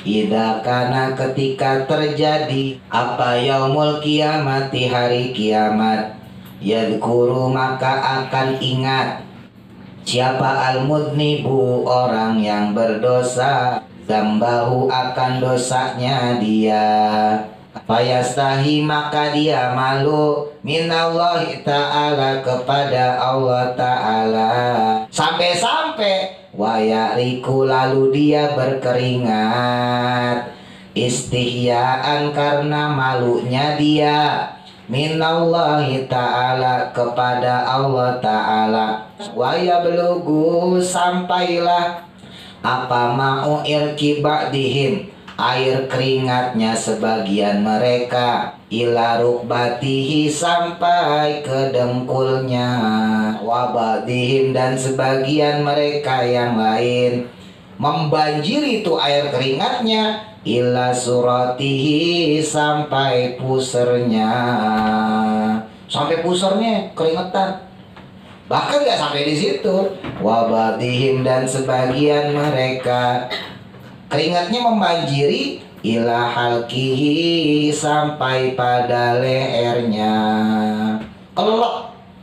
Ida kana ketika terjadi apa yaumul kiamati hari kiamat, yadkuru maka akan ingat siapa al-mudnibu orang yang berdosa, zambahu akan dosanya dia. Fayastahi maka dia malu minallahi ta'ala kepada Allah ta'ala. Sampai-sampai wayariku lalu dia berkeringat istihyaan karena malunya dia minallahi ta'ala kepada Allah ta'ala. Waya belugu sampailah apa mau irkibadihim air keringatnya sebagian mereka ila rukbatihi sampai ke dengkulnya, wabadihim dan sebagian mereka yang lain membanjiri itu air keringatnya ila suratihi sampai pusernya, sampai pusernya keringetan. Bahkan gak sampai di situ, wabadihim dan sebagian mereka keringatnya membanjiri ila halkihi sampai pada lehernya, kelelep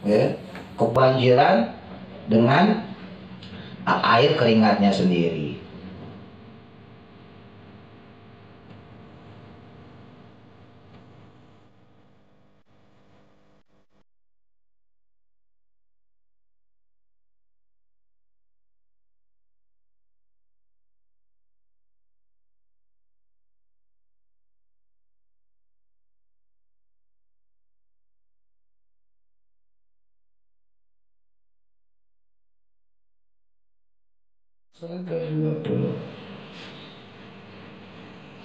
ya, kebanjiran dengan air keringatnya sendiri.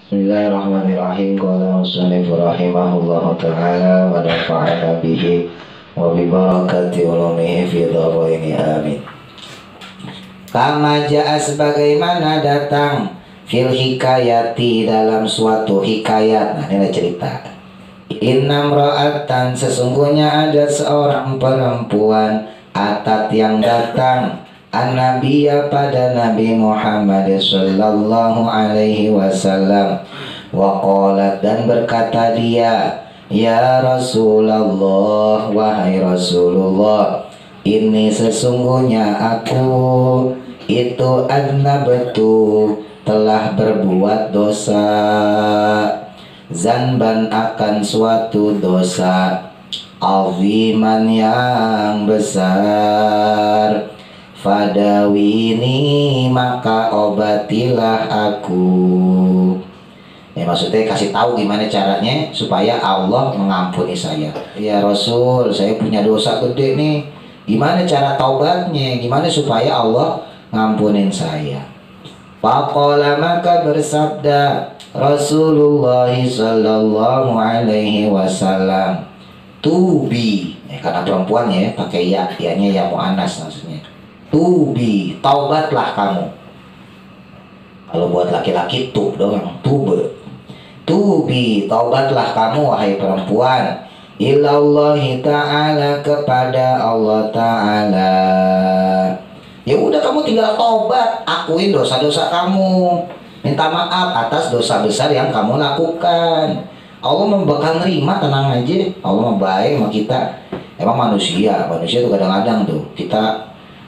Bismillahirrahmanirrahim. Qala musannif rahimahullahu ta'ala wa nafa'ana bihi wa bi barakati ulumihi fi dharaini amin. Kama ja'a sebagaimana datang fil hikayati dalam suatu hikayat. Nah, ini ada cerita. Inna mra'atan sesungguhnya ada seorang perempuan atat yang datang an-nabiyya pada Nabi Muhammad sallallahu alaihi wasallam, wa qalat dan berkata dia, ya Rasulullah, wahai Rasulullah, ini sesungguhnya aku itu annabtu telah berbuat dosa, zanban akan suatu dosa, aziman yang besar, fadawini maka obatilah aku. Ya maksudnya kasih tahu gimana caranya supaya Allah mengampuni saya. Ya Rasul, saya punya dosa gede nih. Gimana cara taubatnya? Gimana supaya Allah ngampunin saya? Faqala maka bersabda Rasulullah sallallahu alaihi wasallam, tubi. Karena perempuan ya pakai ya, ianya ya muannas maksudnya. Tubi, taubatlah kamu. Kalau buat laki-laki tub doang, tube. Tubi, taubatlah kamu wahai perempuan. Ilallahi ta'ala kepada Allah ta'ala. Ya udah kamu tinggal taubat, akuin dosa-dosa kamu. Minta maaf atas dosa besar yang kamu lakukan. Allah bakal nerima, tenang aja. Allah baik sama kita. Emang manusia tuh kadang-kadang tuh kita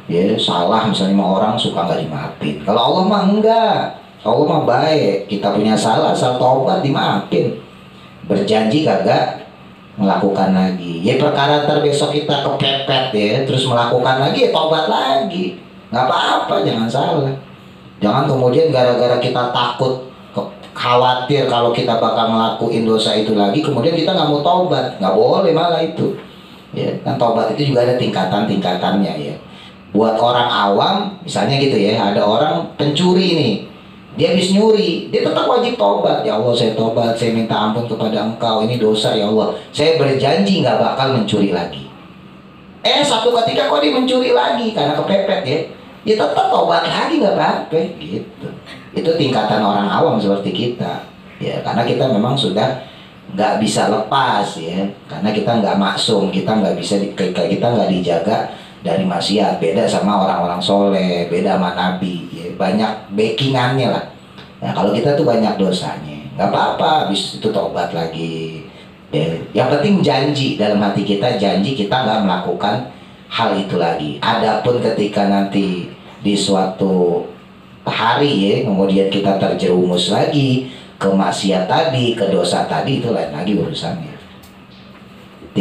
ya salah misalnya sama orang suka nggak dimaafin. Kalau Allah mah enggak, Allah mah baik. Kita punya salah, asal taubat dimaafin. Berjanji kagak melakukan lagi. Ya perkara ntar besok kita kepepet ya, terus melakukan lagi ya taubat lagi. Nggak apa-apa, jangan salah. Jangan kemudian gara-gara kita takut, khawatir kalau kita bakal ngelakuin dosa itu lagi, kemudian kita nggak mau taubat. Nggak boleh malah itu. Ya kan taubat itu juga ada tingkatan-tingkatannya ya. Buat orang awam misalnya gitu ya, ada orang pencuri nih, dia habis nyuri, dia tetap wajib taubat. Ya Allah, saya taubat, saya minta ampun kepada Engkau, ini dosa ya Allah, saya berjanji nggak bakal mencuri lagi. Satu ketika kok dia mencuri lagi karena kepepet ya, dia tetap taubat lagi nggak apa-apa gitu. Itu tingkatan orang awam seperti kita ya, karena kita memang sudah nggak bisa lepas ya, karena kita nggak maksum, kita nggak bisa kita nggak dijaga dari maksiat. Beda sama orang-orang soleh, beda sama nabi ya, banyak backingannya lah. Nah kalau kita tuh banyak dosanya, nggak apa-apa, habis itu tobat lagi. Ya, yang penting janji dalam hati kita, janji kita nggak melakukan hal itu lagi. Adapun ketika nanti di suatu hari ya, kemudian kita terjerumus lagi ke maksiat tadi, ke dosa tadi, itu lain lagi urusannya. D.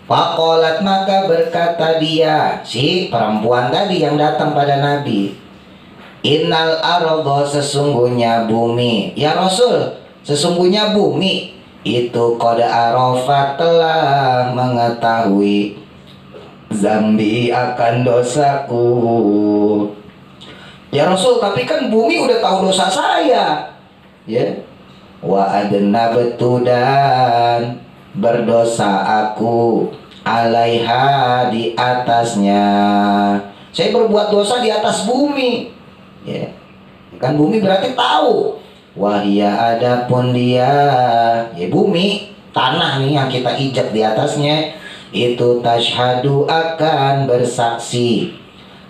Faqalat, maka berkata dia, si perempuan tadi yang datang pada Nabi, innal ardo, sesungguhnya bumi, ya Rasul, sesungguhnya bumi itu qad arafat, telah mengetahui zambi, akan dosaku. Ya Rasul, tapi kan bumi udah tahu dosa saya. Ya. Wa adna, betudan berdosa aku, alaiha, di atasnya. Saya berbuat dosa di atas bumi. Ya. Kan bumi berarti tahu. Wahia, adapun dia, ya bumi, tanah nih yang kita injak di atasnya, itu tashhadu, akan bersaksi,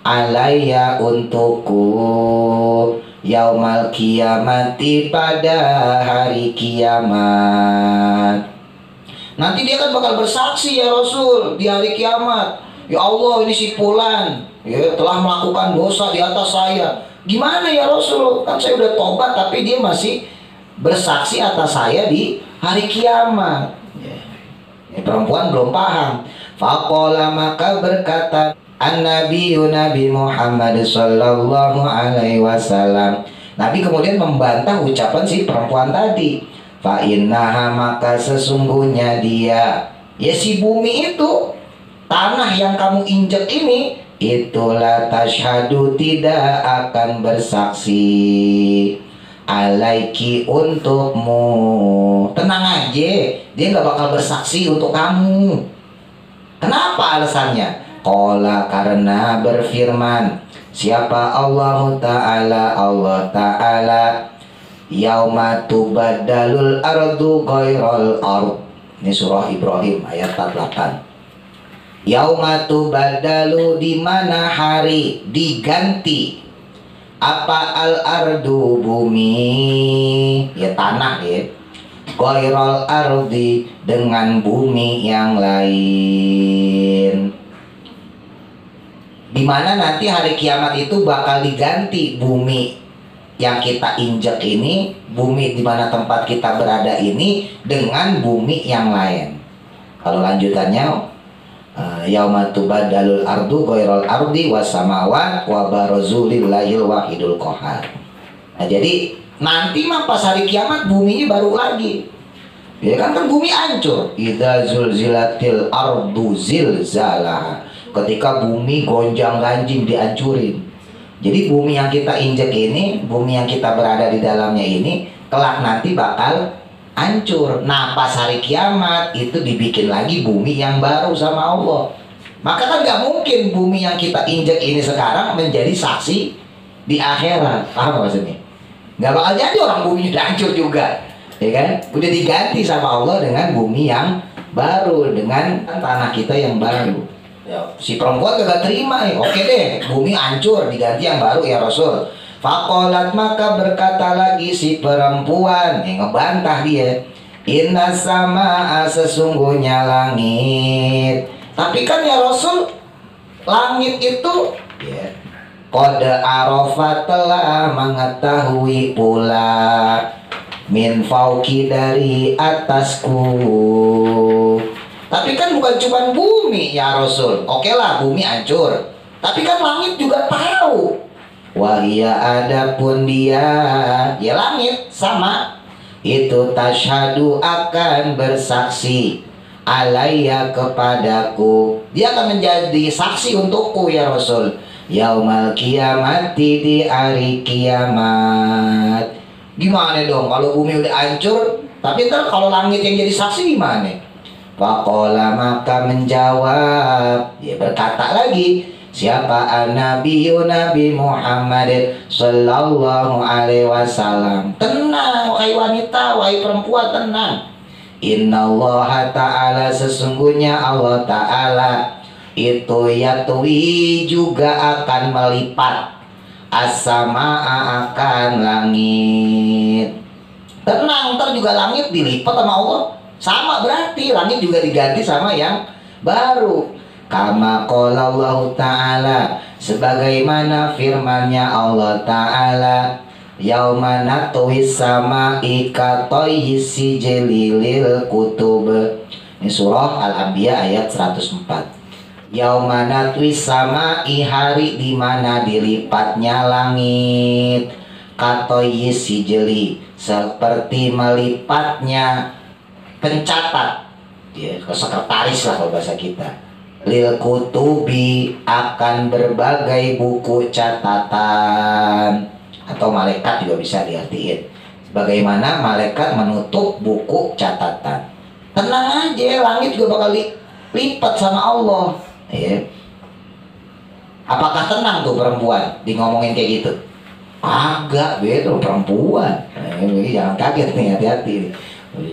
alaiya, untukku, yaumal kiamati, pada hari kiamat. Nanti dia kan bakal bersaksi ya Rasul di hari kiamat. Ya Allah, ini si Fulan ya telah melakukan dosa di atas saya. Gimana ya Rasul? Kan saya udah tobat tapi dia masih bersaksi atas saya di hari kiamat. Ya, perempuan belum paham. Faqala, maka berkata an-nabiyyu, Nabi Muhammad sallallahu alaihi wasallam. Nabi kemudian membantah ucapan si perempuan tadi. Fa innaha, maka sesungguhnya dia, ya si bumi itu, tanah yang kamu injek ini, itulah tashhadu, tidak akan bersaksi, alaiki, untukmu. Tenang aja, dia nggak bakal bersaksi untuk kamu. Kenapa alasannya? Qala, karena berfirman siapa Allah Ta'ala, yauma tubaddalul ardu ghairal ard. Ini surah Ibrahim ayat 48. Yauma tubaddalu, di mana hari diganti apa, al ardu, bumi, ya tanah ya, ghairal ardi, dengan bumi yang lain. Di mana nanti hari kiamat itu bakal diganti bumi yang kita injek ini, bumi di mana tempat kita berada ini, dengan bumi yang lain. Kalau lanjutannya, yauma tubaddalul ardu ghairal ardi was samawat wa barazu lillahil wahidul qahar. Nah, jadi nanti mah pas hari kiamat buminya baru lagi. Ya kan bumi hancur. Idza zulzilatil ardu zilzalaha. Ketika bumi gonjang-ganjing dihancurin. Jadi bumi yang kita injek ini, bumi yang kita berada di dalamnya ini, kelak nanti bakal hancur. Nah pas hari kiamat itu dibikin lagi bumi yang baru sama Allah. Maka kan gak mungkin bumi yang kita injek ini sekarang menjadi saksi di akhirat. Paham maksudnya? Gak bakal jadi, orang bumi udah hancur juga, ya kan? Udah diganti sama Allah dengan bumi yang baru, dengan tanah kita yang baru. Ya, si perempuan gak terima nih. Oke deh, bumi hancur, diganti yang baru ya Rasul. Faqalat, maka berkata lagi si perempuan, yang ngebantah dia, inna sama, sesungguhnya langit. Tapi kan ya Rasul, langit itu ya, qad arafat, telah mengetahui pula, min fauqi, dari atasku. Tapi kan bukan cuma bumi ya Rasul. Oke lah, bumi hancur, tapi kan langit juga tahu. Wahia, adapun dia, ya langit sama, itu tashhadu, akan bersaksi, alaiya, kepadaku. Dia akan menjadi saksi untukku ya Rasul. Yaumal kiamati, di hari kiamat. Gimana dong kalau bumi udah hancur, tapi ntar kalau langit yang jadi saksi gimana? Faqala, maka menjawab, ya berkata lagi, siapa Nabi Muhammad sallallahu alaihi wasallam. Tenang wahai wanita, wahai perempuan, tenang. Innallaha ta'ala, sesungguhnya Allah Ta'ala itu yatwi, juga akan melipat, as-samaa akan langit. Tenang, ntar juga langit dilipat sama Allah. Sama berarti langit juga diganti sama yang baru. Kama qala Allah Ta'ala, sebagaimana firman-Nya Allah Ta'ala, yauma natwis sama'i katayyi sijli lil kutub. Ini surah Al-Anbiya ayat 104. Yauma natwis sama'i, hari di mana dilipatnya langit, katayyi sijli, seperti melipatnya pencatat, ya, sekretaris lah kalau bahasa kita, lil kutubi, akan berbagai buku catatan, atau malaikat juga bisa diartiin. Bagaimana malaikat menutup buku catatan. Tenang aja, langit juga bakal lipat sama Allah. Ya. Apakah tenang tuh perempuan di ngomongin kayak gitu? Agak beda perempuan. Jangan kaget nih, hati-hati.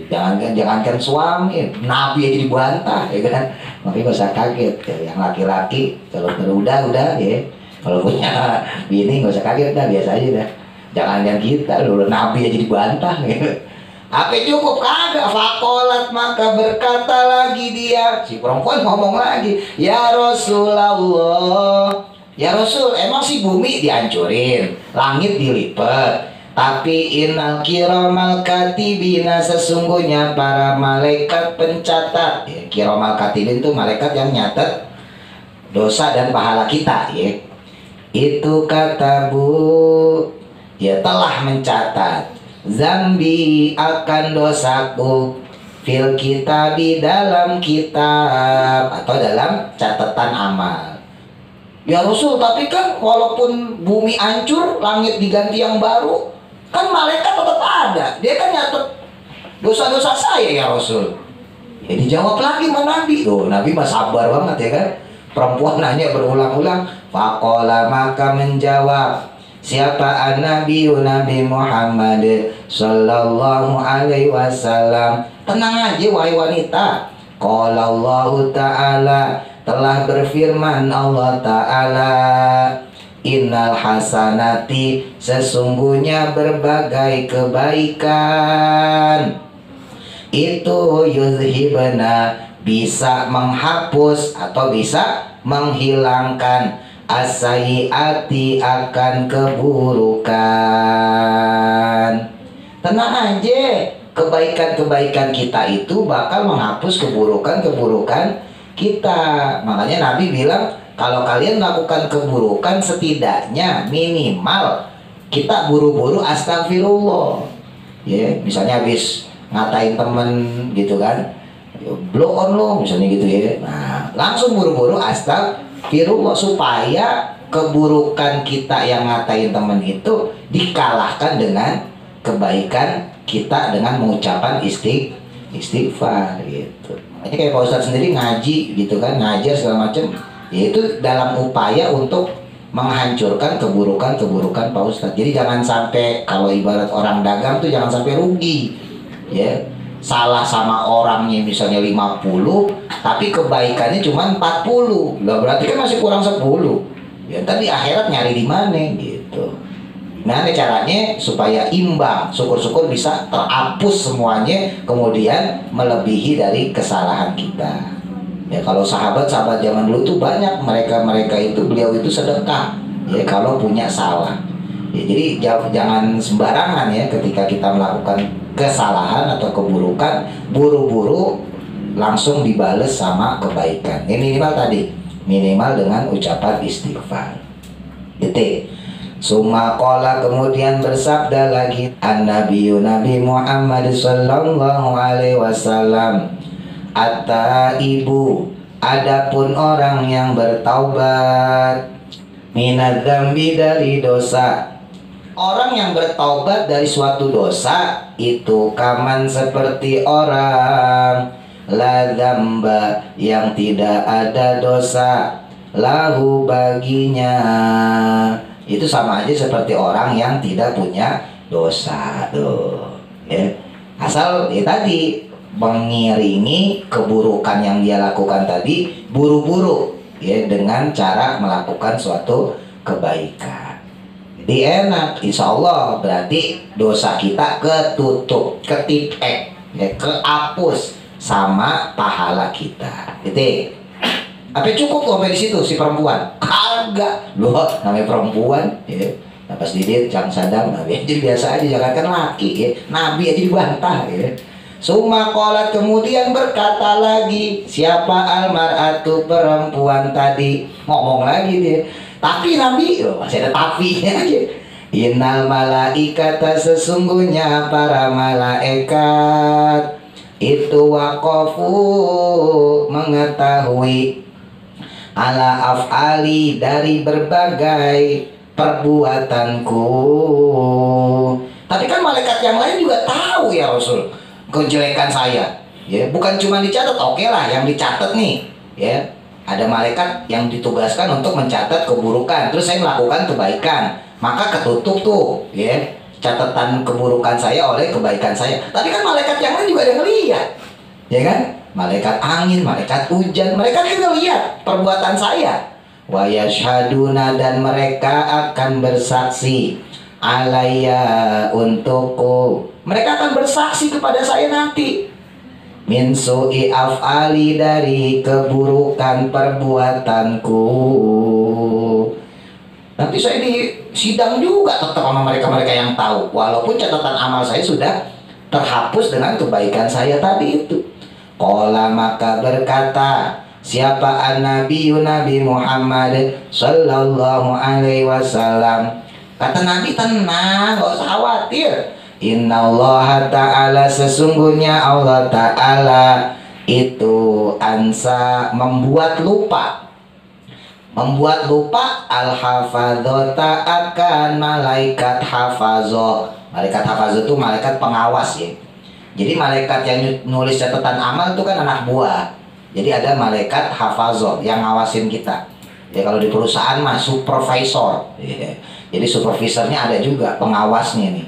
Jangankan suami, nabi aja dibantah, ya kan? Makanya gak usah kaget. Yang laki-laki kalau udah ya. Kalau punya bini gak usah kaget dah, biasa aja dah. Jangan kita dulu nabi aja dibantah gitu. Apa cukup kagak? Fakolat, maka berkata lagi dia, si perempuan ngomong lagi, ya Rasulullah, ya Rasul, emang si bumi dihancurin, langit dilipat, tapi innal kiramal katibina, sesungguhnya para malaikat pencatat, ya, kiramal katibin itu malaikat yang nyatet dosa dan pahala kita, ya. Itu kata bu, ya telah mencatat zambi, akan dosaku, fil kitab, di dalam kitab atau dalam catatan amal. Ya Rasul, tapi kan walaupun bumi hancur, langit diganti yang baru, kan malaikat tetap ada. Dia kan nyatet dosa-dosa saya ya Rasul. Ya dijawab lagi sama Nabi. Tuh, Nabi mah sabar banget ya kan. Perempuan nanya berulang-ulang. Faqala, maka menjawab siapa Nabi Muhammad sallallahu alaihi wasallam. Tenang aja wahai wanita. Qala Allah Ta'ala, telah berfirman Allah Ta'ala, innal hasanati, sesungguhnya berbagai kebaikan itu yuzhibna, bisa menghapus atau bisa menghilangkan as-sayyiati, akan keburukan. Tenang aja, kebaikan-kebaikan kita itu bakal menghapus keburukan-keburukan kita. Makanya Nabi bilang, kalau kalian melakukan keburukan, setidaknya minimal kita buru-buru astagfirullah. Ya, misalnya habis ngatain temen gitu kan, blow on lo misalnya gitu ya. Nah, langsung buru-buru astagfirullah, supaya keburukan kita yang ngatain temen itu dikalahkan dengan kebaikan kita dengan mengucapkan istighfar gitu. Makanya kayak Pak Ustadz sendiri ngaji gitu kan, ngajar segala macam, yaitu dalam upaya untuk menghancurkan keburukan-keburukan Pak Ustadz. Jadi jangan sampai, kalau ibarat orang dagang tuh jangan sampai rugi ya. Salah sama orangnya misalnya 50, tapi kebaikannya cuma 40. Lah berarti kan masih kurang 10. Ya tadi akhirat nyari di mana gitu. Nah, caranya supaya imbang, syukur-syukur bisa terhapus semuanya, kemudian melebihi dari kesalahan kita. Ya kalau sahabat-sahabat zaman dulu tuh banyak, mereka itu, beliau itu sedekah ya kalau punya salah. Ya, jadi jangan sembarangan ya ketika kita melakukan kesalahan atau keburukan, buru-buru langsung dibales sama kebaikan. Ini minimal tadi, minimal dengan ucapan istighfar. Detik. Summa qala, kemudian bersabda lagi Nabi Muhammad sallallahu alaihi wasallam, at-taibu, adapun orang yang bertaubat, minadzambi, dari dosa. Orang yang bertaubat dari suatu dosa itu kaman, seperti orang la dzamba, yang tidak ada dosa, lahu, baginya. Itu sama aja seperti orang yang tidak punya dosa tuh ya. Asal ya tadi mengiringi keburukan yang dia lakukan tadi, buru-buru ya dengan cara melakukan suatu kebaikan. Enak, insya Allah berarti dosa kita ketutup, ketipek, ya, kehapus sama pahala kita. Gitu. Apa cukup tuh sampai di situ si perempuan? Kagak, loh namanya perempuan, ya. Nah, pas dilihat jangan sadar, nabi jadi biasa aja, jangankan laki, ya. Nabi aja dibantah, ya. Summa qalat, kemudian berkata lagi, siapa almaratu perempuan tadi, ngomong lagi dia. Tapi Nabi, oh, masih ada tapinya aja. Innal malaikata, sesungguhnya para malaikat itu waqafu mengetahui ala af'ali dari berbagai perbuatanku. Tapi kan malaikat yang lain juga tahu ya Rasul kejelekan saya. Ya, bukan cuma dicatat, oke lah yang dicatat nih, ya. Ada malaikat yang ditugaskan untuk mencatat keburukan, terus saya melakukan kebaikan, maka ketutup tuh, ya, catatan keburukan saya oleh kebaikan saya. Tapi kan malaikat yang lain juga ada ngeliat, ya kan? Malaikat angin, malaikat hujan, mereka kan ngeliat perbuatan saya. Wa yashhaduna, dan mereka akan bersaksi alayya untukku. Mereka akan bersaksi kepada saya nanti. Min su'i af'ali, dari keburukan perbuatanku. Nanti saya di sidang juga tetap sama mereka-mereka yang tahu, walaupun catatan amal saya sudah terhapus dengan kebaikan saya tadi itu. Qala, maka berkata siapa an-nabiyyu, Nabi Muhammad sallallahu alaihi wasallam. Kata Nabi, tenang, gak usah khawatir. Innallaha ta'ala, sesungguhnya Allah ta'ala itu ansa, membuat lupa. Membuat lupa al-hafadzota, akan malaikat hafazoh. Malaikat hafazoh itu malaikat pengawas, ya. Jadi malaikat yang nulis catatan amal itu kan anak buah. Jadi ada malaikat hafazoh yang ngawasin kita. Ya, kalau di perusahaan mah supervisor, ya. Jadi supervisornya ada juga pengawasnya nih.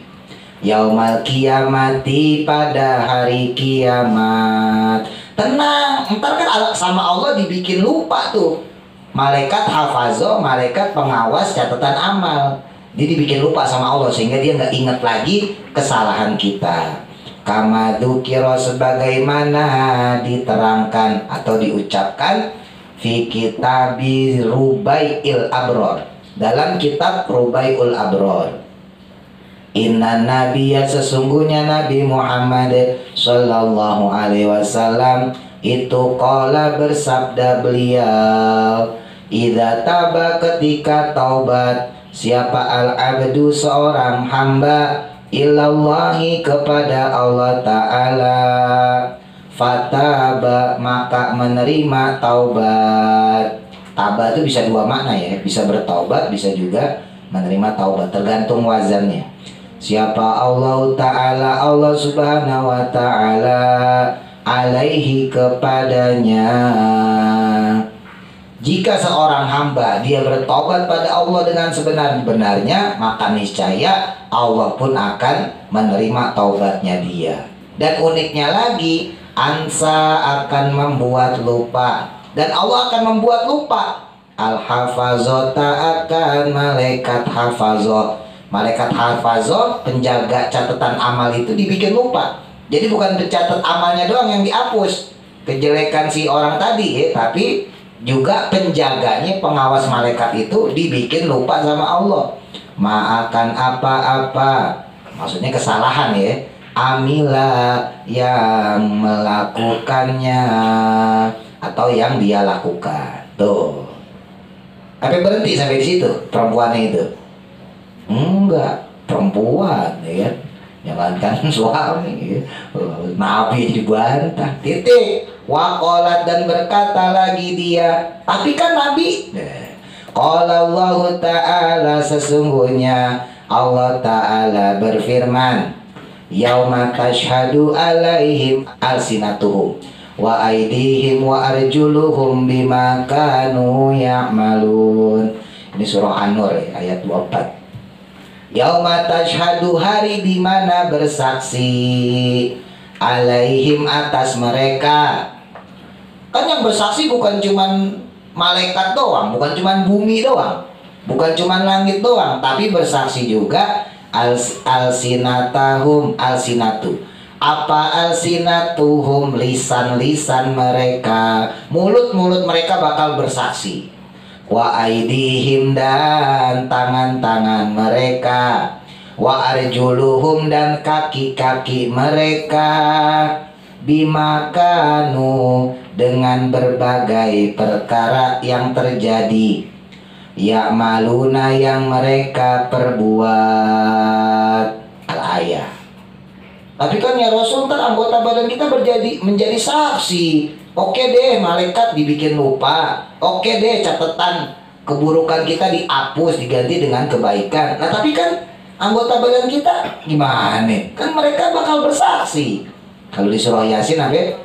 Yaumal kiamati, pada hari kiamat. Tenang, ntar kan sama Allah dibikin lupa tuh. Malaikat hafazoh, malaikat pengawas catatan amal. Dia dibikin lupa sama Allah sehingga dia nggak ingat lagi kesalahan kita. Kama dzukira, sebagaimana diterangkan atau diucapkan fi kitabi Rubai'il Abror, dalam kitab Rubai'ul Abror. Inna nabiyya, sesungguhnya Nabi Muhammad sallallahu alaihi wasallam itu qala, bersabda beliau, idza taba, ketika taubat siapa al-abdu, seorang hamba, ilallahi, kepada Allah ta'ala, fataba, maka menerima taubat. Taba itu bisa dua makna, ya, bisa bertaubat, bisa juga menerima taubat, tergantung wazannya. Siapa Allah ta'ala, Allah subhanahu wa ta'ala, alaihi, kepadanya. Jika seorang hamba dia bertobat pada Allah dengan sebenar-benarnya, maka niscaya Allah pun akan menerima taubatnya dia. Dan uniknya lagi, ansa, akan membuat lupa, dan Allah akan membuat lupa al-hafazota, akan malaikat hafazoh. Malaikat hafazoh, penjaga catatan amal itu dibikin lupa. Jadi bukan pencatat amalnya doang yang dihapus, kejelekan si orang tadi, ya, tapi juga penjaganya, pengawas malaikat itu dibikin lupa sama Allah. Ma'akan apa-apa, maksudnya kesalahan, ya, amila, yang melakukannya atau yang dia lakukan. Tuh. Apa berhenti sampai di situ perempuannya itu? Enggak, perempuan, ya kan? Jangankan suami, ya. Nabi dibantah. Titik. Waqalat, dan berkata lagi dia, tapi kan Nabi, qala Allah ta'ala, sesungguhnya Allah ta'ala berfirman, yauma tashhadu alaihim alsinatuhum wa aidihim wa arjuluhum bima kanu ya'malun. Ini surah An-Nur, ya, ayat 24. Yauma tashhadu, hari di mana bersaksi, alaihim, atas mereka. Kan yang bersaksi bukan cuman malaikat doang, bukan cuman bumi doang. Bukan cuma langit doang, tapi bersaksi juga alsinatahum alsinatu. Apa alsinatuhum, lisan-lisan mereka, mulut-mulut mereka bakal bersaksi. Wa aidihim, dan tangan-tangan mereka. Wa arjuluhum, dan kaki-kaki mereka. Bimakanu, dengan berbagai perkara yang terjadi. Ya maluna, yang mereka perbuat. Al-ayah. Tapi kan ya Rasul, ntar anggota badan kita menjadi saksi. Oke deh, malaikat dibikin lupa. Oke deh, catatan keburukan kita dihapus, diganti dengan kebaikan. Nah tapi kan anggota badan kita gimana? Kan mereka bakal bersaksi. Kalau di surah Yasin apa?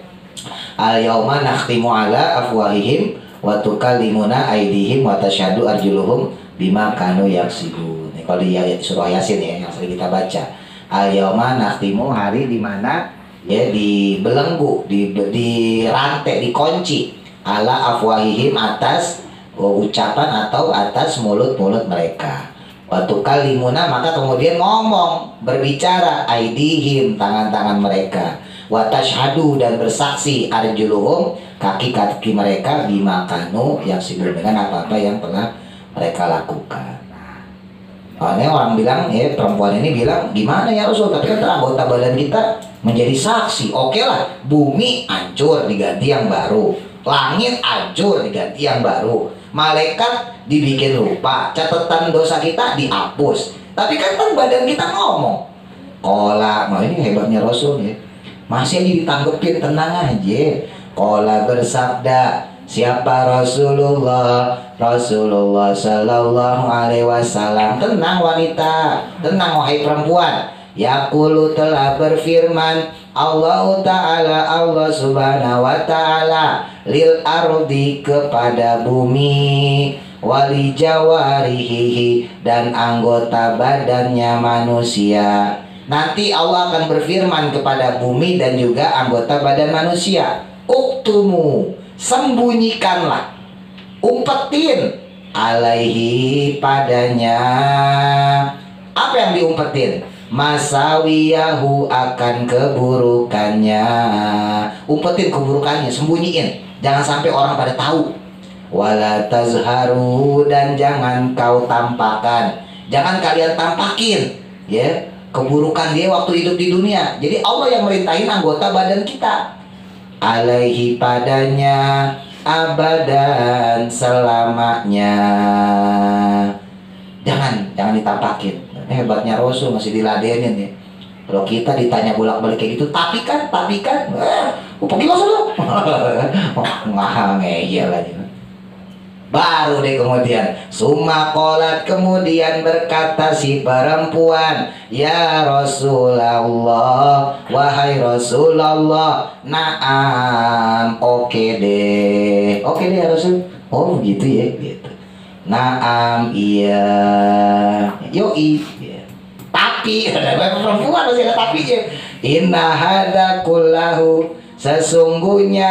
Al-yauma nakhtimu ala afwahihim wa tukallimuna aydihim wa tashhadu arjuluhum bima kanu yaksibun. Kalau di surah Yasin ya, yang sering kita baca. Al-yauma nakhtimu, hari di mana ya dibelenggu, dirantai, dikunci, ala afwahihim, atas ucapan atau atas mulut-mulut mereka. Wa tukallimuna, maka kemudian ngomong, berbicara, aydihim, tangan-tangan mereka. Wa tashhadu, dan bersaksi, arjuluhum, kaki-kaki mereka, bima kanu yaksibun, dengan apa-apa yang telah mereka lakukan. Soalnya orang bilang, ya perempuan ini bilang, gimana ya Rasul, tapi kan anggota badan kita menjadi saksi. Oke lah, bumi hancur diganti yang baru, langit hancur diganti yang baru, malaikat dibikin lupa, catatan dosa kita dihapus. Tapi kan badan kita ngomong. Kola, nah ini hebatnya Rasul ya, masih aja ditanggepin, tenang aja. Kola bersabda, siapa Rasulullah Sallallahu Alaihi Wasallam. Tenang wanita, tenang wahai perempuan. Yaqulu, telah berfirman Allah Ta'ala, Allah Subhanahu Wa Ta'ala, lil ardi, kepada bumi, wali jawarihi, dan anggota badannya manusia. Nanti Allah akan berfirman kepada bumi dan juga anggota badan manusia, uktumu, sembunyikanlah, umpetin, alaihi, padanya. Apa yang diumpetin? Masawiyahu, akan keburukannya. Umpetin keburukannya, sembunyiin, jangan sampai orang pada tahu. Wala tazharu, dan jangan kau tampakkan, jangan kalian tampakin ya keburukan dia waktu hidup di dunia. Jadi Allah yang merintahin anggota badan kita. Alaihi, padanya, abadan, selamanya. Jangan ditampakin. Hebatnya Rasul, masih diladenin ya. Kalau kita ditanya bolak-balik kayak gitu, tapi kan, pergi lo sana. Ngeyel aja. Baru deh kemudian summa qolat, kemudian berkata si perempuan, ya Rasulullah, wahai Rasulullah, naam, oke deh ya Rasul. Oh begitu ya, gitu. Naam, iya, yoi ya. Tapi ada perempuan masih ada tapinya. Inna hadza kullahu, sesungguhnya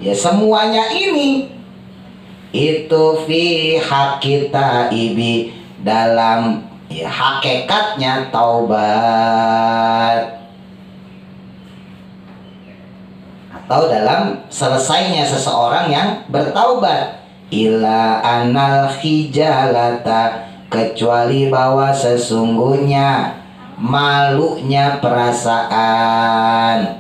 ya semuanya ini itu fi hakita ibi, dalam ya hakikatnya taubat, atau dalam selesainya seseorang yang bertaubat. Ila anal khijalata, kecuali bahwa sesungguhnya malunya perasaan,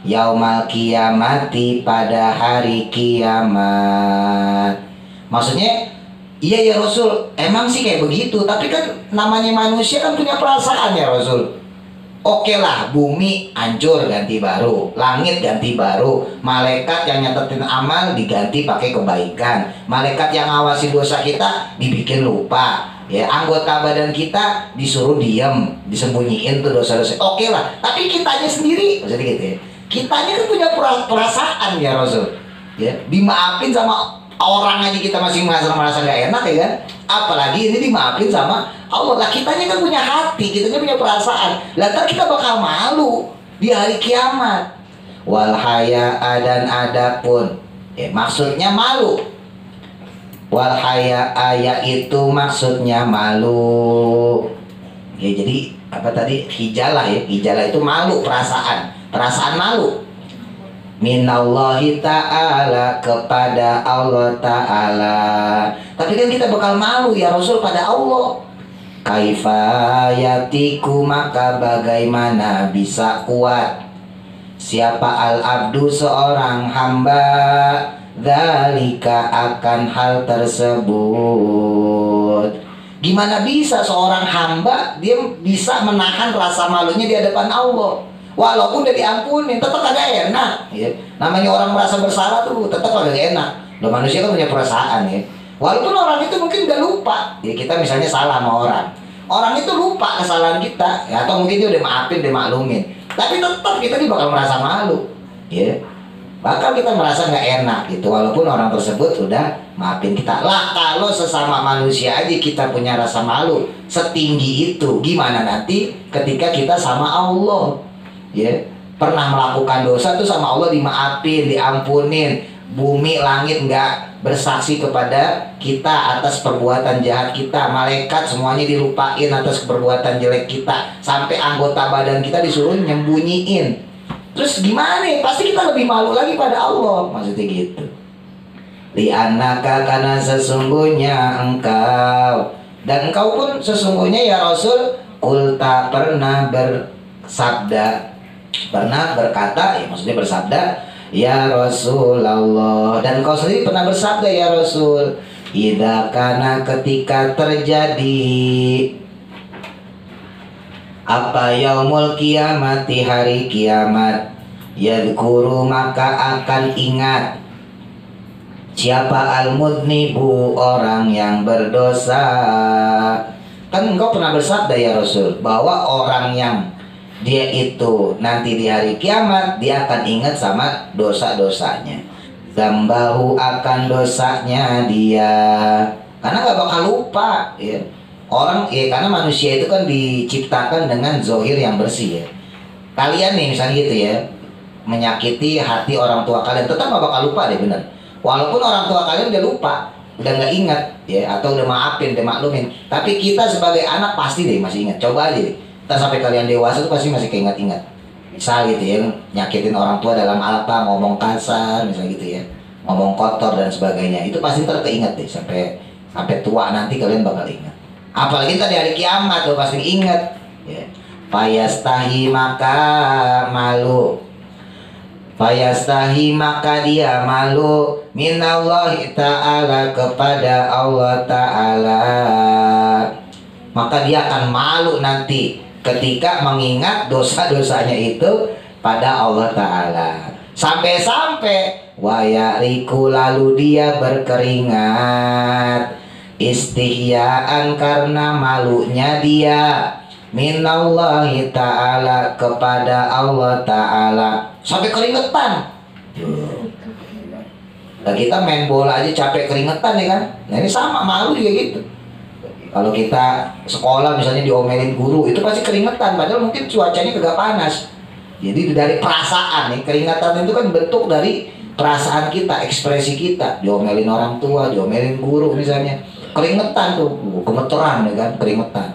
yaumal kiamati, pada hari kiamat. Maksudnya, iya ya Rasul, emang sih kayak begitu. Tapi kan namanya manusia kan punya perasaan ya Rasul. Oke lah, bumi hancur ganti baru, langit ganti baru, malaikat yang nyatetin amal diganti pakai kebaikan, malaikat yang ngawasi dosa kita dibikin lupa. Ya, anggota badan kita disuruh diam, disembunyiin tuh dosa-dosa. Oke lah, tapi kitanya sendiri, maksudnya gitu ya, kitanya kan punya perasaan ya Rasul. Ya, dimaafin sama orang aja kita masih merasa gak enak ya kan, apalagi ini dimaafin sama Allah. Lah kitanya kan punya hati, kitanya punya perasaan. Lah ntar kita bakal malu di hari kiamat. Wal haya, dan adapun ya, maksudnya malu Wal haya ayat itu maksudnya malu. Ya jadi apa tadi, hijalah ya, hijalah itu malu, perasaan malu. Minallahi ta'ala, kepada Allah ta'ala. Tapi kan kita bakal malu ya Rasul pada Allah. Kaifa yatiku, maka bagaimana bisa kuat siapa al-abdu, seorang hamba, dzalika, akan hal tersebut. Gimana bisa seorang hamba dia bisa menahan rasa malunya di hadapan Allah? Walaupun udah diampuni, tetap kagak enak ya. Namanya orang merasa bersalah tuh tetap kagak enak. Loh, manusia kan punya perasaan ya. Walaupun orang itu mungkin udah lupa ya, kita misalnya salah sama orang itu lupa kesalahan kita ya, atau mungkin dia udah maafin, udah maklumin, tapi tetap kita bakal merasa malu ya. Bakal kita merasa nggak enak gitu, walaupun orang tersebut udah maafin kita. Lah kalau sesama manusia aja kita punya rasa malu setinggi itu, gimana nanti ketika kita sama Allah ya. Pernah melakukan dosa tuh sama Allah dimaafin, diampunin, bumi langit nggak bersaksi kepada kita atas perbuatan jahat kita, malaikat semuanya dilupain atas perbuatan jelek kita, sampai anggota badan kita disuruh nyembunyiin. Terus gimana nih? Pasti kita lebih malu lagi pada Allah, maksudnya gitu. Li'annaka, karena sesungguhnya engkau, dan engkau pun sesungguhnya ya Rasul, kulta, pernah bersabda, pernah berkata ya, maksudnya bersabda ya Rasulullah, dan kau sendiri pernah bersabda ya Rasul, idza kana, ketika terjadi apa yaumul kiamati, hari kiamat, yadhkuru, maka akan ingat siapa al-mudnibu, orang yang berdosa. Kan engkau pernah bersabda ya Rasul bahwa orang yang dia itu nanti di hari kiamat dia akan ingat sama dosa-dosanya, zambahu, akan dosanya dia, karena nggak bakal lupa ya. Orang ya, karena manusia itu kan diciptakan dengan zohir yang bersih ya. Kalian nih misalnya gitu ya, menyakiti hati orang tua kalian, tetap nggak bakal lupa deh, bener. Walaupun orang tua kalian udah lupa, udah nggak ingat ya, atau udah maafin, udah maklumin, tapi kita sebagai anak pasti deh masih ingat. Coba aja deh, kita sampai kalian dewasa tuh pasti masih keinget-inget. Misal gitu ya, nyakitin orang tua dalam apa, ngomong kasar misalnya gitu ya, ngomong kotor dan sebagainya, itu pasti ntar keinget deh sampai tua nanti kalian bakal ingat. Apalagi tadi hari kiamat tuh pasti ingat ya. Fayastahi, maka malu, fayastahi, maka dia malu, minallahi ta'ala, kepada Allah ta'ala. Maka dia akan malu nanti ketika mengingat dosa-dosanya itu pada Allah ta'ala. Sampai-sampai wayariku, lalu dia berkeringat, istihyaan, karena malunya dia, minallahi ta'ala, kepada Allah ta'ala, sampai keringetan. Nah, kita main bola aja capek keringetan ya kan. Nah ini sama, malu juga gitu. Kalau kita sekolah misalnya diomelin guru, itu pasti keringetan, padahal mungkin cuacanya kagak panas. Jadi dari perasaan nih, keringatan itu kan bentuk dari perasaan kita, ekspresi kita. Diomelin orang tua, diomelin guru misalnya, keringetan tuh, gemeteran ya kan, keringetan.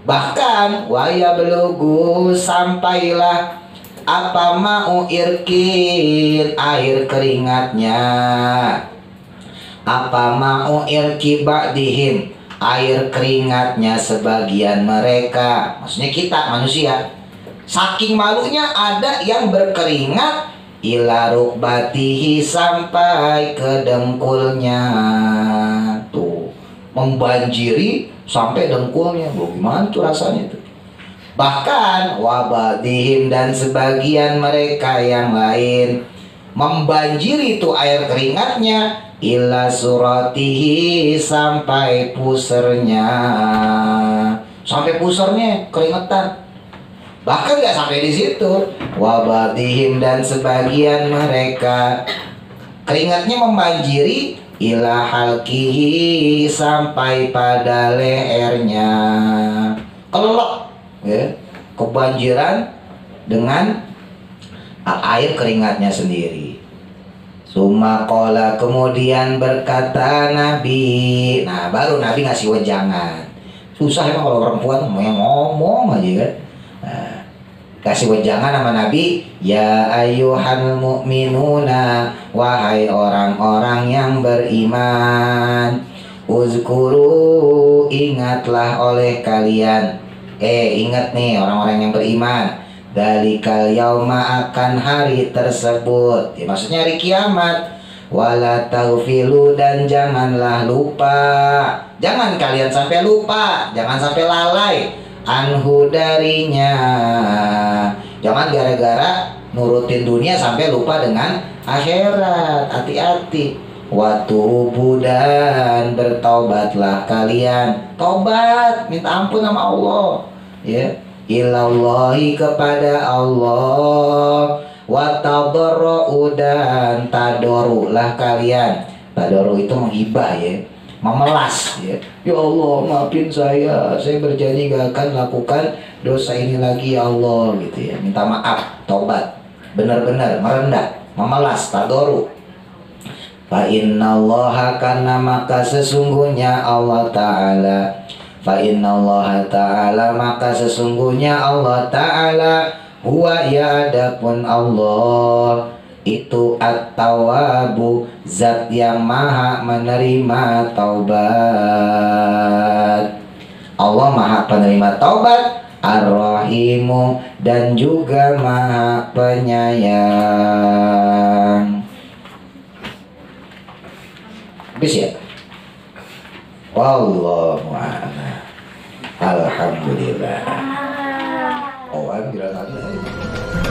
Bahkan waya belugu, sampailah apa mau irkin, air keringatnya, apa mau irki ba'dihim, air keringatnya sebagian mereka, maksudnya kita manusia, saking malunya ada yang berkeringat ila rukbatihi, sampai ke dengkulnya, tuh membanjiri sampai dengkulnya. Gimana tuh rasanya tuh? Bahkan wabadihim, dan sebagian mereka yang lain membanjiri itu air keringatnya ila suratihi, sampai pusernya, sampai pusernya keringetan. Bahkan nggak sampai di situ, wabadihim, dan sebagian mereka keringatnya membanjiri ila halkihi, sampai pada lehernya, kelelep ya, kebanjiran dengan air keringatnya sendiri. Sumakola kemudian berkata Nabi. Nah baru Nabi ngasih wejangan. Susah emang kalau perempuan mau yang ngomong aja kan. Nah, kasih wejangan sama Nabi, ya ayyuhal mu'minuna, wahai orang-orang yang beriman, uzkuru, ingatlah oleh kalian. Ingat nih orang-orang yang beriman, dalikal yauma, akan hari tersebut, ya, maksudnya hari kiamat. Wala taghfilu, dan janganlah lupa, jangan kalian sampai lupa, jangan sampai lalai, anhu darinya, jangan gara-gara nurutin dunia sampai lupa dengan akhirat. Hati-hati. Watubu, dan bertaubatlah kalian, tobat, minta ampun sama Allah, ya, ilallahi, kepada Allah. Watadarru, dan tadorulah kalian. Tadoru itu menghibah, ya, memelas, ya. Ya Allah, maafin saya berjanji gak akan lakukan dosa ini lagi ya Allah, gitu ya. Minta maaf, tobat, benar-benar merendah, memelas, tadoru. Fa innallaha, karena maka sesungguhnya Allah Ta'ala, fa innallaha ta'ala, maka sesungguhnya Allah Ta'ala, huwa, ya, adapun Allah itu at-tawwabu, zat yang maha menerima taubat. Allah maha penerima taubat, ar-rahimu, dan juga maha penyayang. Habis ya? Wallahu a'lam. Alhamdulillah. Oh, alhamdulillah.